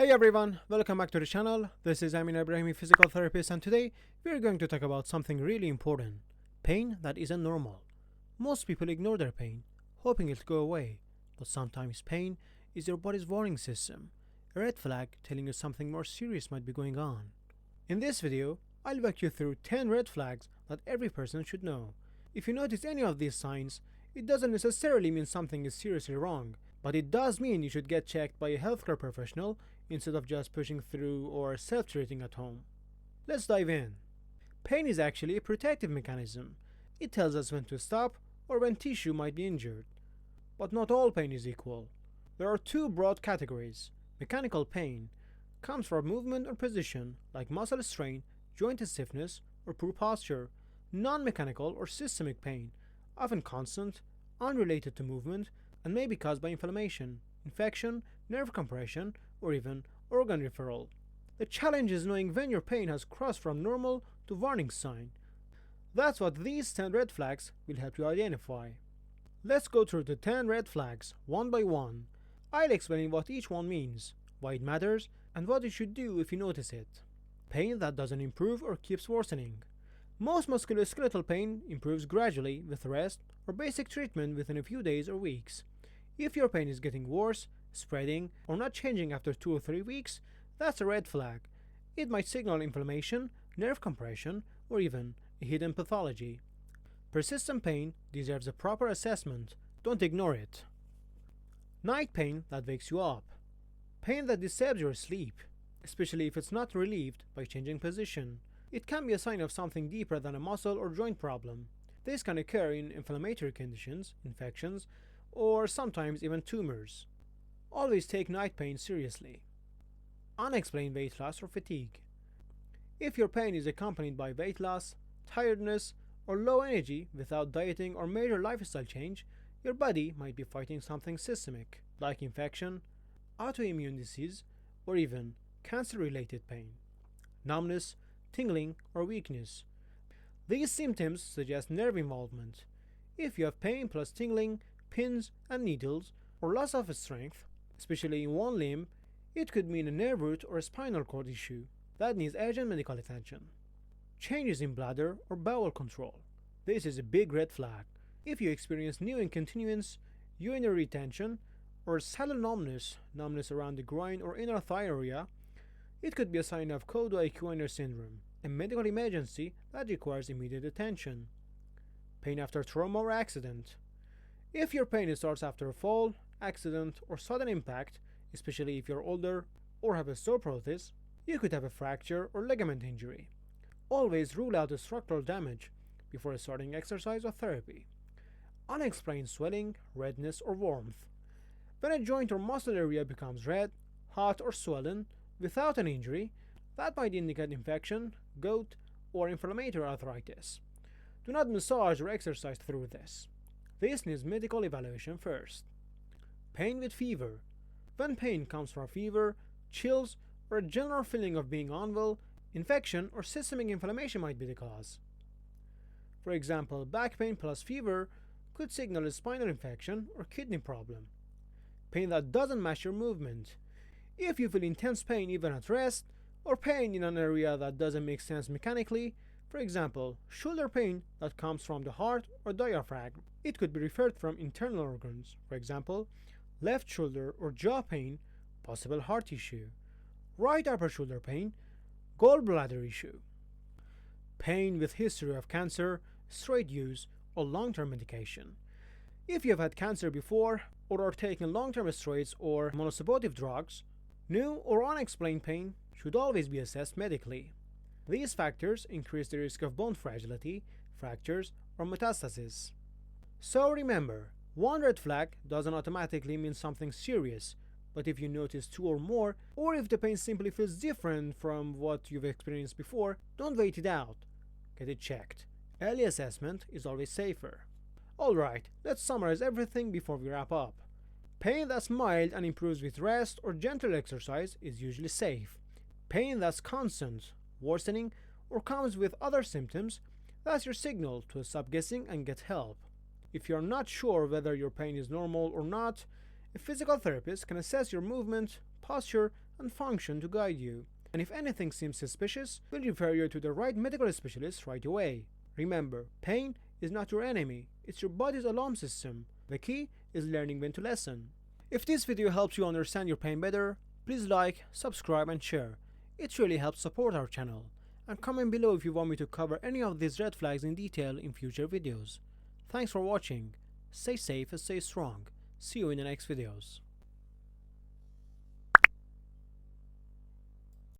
Hey everyone, welcome back to the channel. This is Amin Ibrahimi, physical therapist, and today we are going to talk about something really important: pain that isn't normal. Most people ignore their pain, hoping it'll go away, but sometimes pain is your body's warning system, a red flag telling you something more serious might be going on. In this video, I'll walk you through 10 red flags that every person should know. If you notice any of these signs, it doesn't necessarily mean something is seriously wrong, but it does mean you should get checked by a healthcare professional instead of just pushing through or self-treating at home. Let's dive in. Pain is actually a protective mechanism. It tells us when to stop or when tissue might be injured. But not all pain is equal. There are two broad categories. Mechanical pain comes from movement or position, like muscle strain, joint stiffness, or poor posture. Non-mechanical or systemic pain, often constant, unrelated to movement, and may be caused by inflammation, infection, nerve compression, or even organ referral. The challenge is knowing when your pain has crossed from normal to warning sign. That's what these 10 red flags will help you identify. Let's go through the 10 red flags one by one. I'll explain what each one means, why it matters, and what you should do if you notice it. Pain that doesn't improve or keeps worsening. Most musculoskeletal pain improves gradually with rest or basic treatment within a few days or weeks. If your pain is getting worse, spreading, or not changing after 2 or 3 weeks, that's a red flag. It might signal inflammation, nerve compression, or even a hidden pathology. Persistent pain deserves a proper assessment. Don't ignore it. Night pain that wakes you up. Pain that disturbs your sleep, especially if it's not relieved by changing position. It can be a sign of something deeper than a muscle or joint problem. This can occur in inflammatory conditions, infections, or sometimes even tumors. Always take night pain seriously. Unexplained weight loss or fatigue. If your pain is accompanied by weight loss, tiredness, or low energy without dieting or major lifestyle change, your body might be fighting something systemic, like infection, autoimmune disease, or even cancer-related pain. Numbness, tingling, or weakness. These symptoms suggest nerve involvement. If you have pain plus tingling, pins and needles, or loss of strength, especially in one limb, it could mean a nerve root or a spinal cord issue that needs urgent medical attention. Changes in bladder or bowel control. This is a big red flag. If you experience new incontinence, urinary retention, or saddle numbness around the groin or inner thigh area, it could be a sign of cauda-equina syndrome, a medical emergency that requires immediate attention. Pain after trauma or accident. If your pain starts after a fall, accident, or sudden impact, especially if you're older or have osteoporosis, you could have a fracture or ligament injury. Always rule out structural damage before starting exercise or therapy. Unexplained swelling, redness, or warmth. When a joint or muscle area becomes red, hot, or swollen without an injury, that might indicate infection, gout, or inflammatory arthritis. Do not massage or exercise through this. This needs medical evaluation first. Pain with fever. When pain comes from fever, chills, or a general feeling of being unwell, infection or systemic inflammation might be the cause. For example, back pain plus fever could signal a spinal infection or kidney problem. Pain that doesn't match your movement. If you feel intense pain even at rest, or pain in an area that doesn't make sense mechanically, for example, shoulder pain that comes from the heart or diaphragm, it could be referred from internal organs, for example, left shoulder or jaw pain, possible heart issue, right upper shoulder pain, gallbladder issue. Pain with history of cancer, steroid use, or long-term medication. If you have had cancer before or are taking long-term steroids or monosupportive drugs, new or unexplained pain should always be assessed medically. These factors increase the risk of bone fragility, fractures, or metastasis. So remember, one red flag doesn't automatically mean something serious, but if you notice 2 or more, or if the pain simply feels different from what you've experienced before, don't wait it out. Get it checked. Early assessment is always safer. Alright, let's summarize everything before we wrap up. Pain that's mild and improves with rest or gentle exercise is usually safe. Pain that's constant, worsening, or comes with other symptoms, that's your signal to stop guessing and get help. If you're not sure whether your pain is normal or not, a physical therapist can assess your movement, posture, and function to guide you. And if anything seems suspicious, we'll refer you to the right medical specialist right away. Remember, pain is not your enemy, it's your body's alarm system. The key is learning when to listen. If this video helps you understand your pain better, please like, subscribe and share. It really helps support our channel. And comment below if you want me to cover any of these red flags in detail in future videos. Thanks for watching. Stay safe and stay strong. See you in the next videos.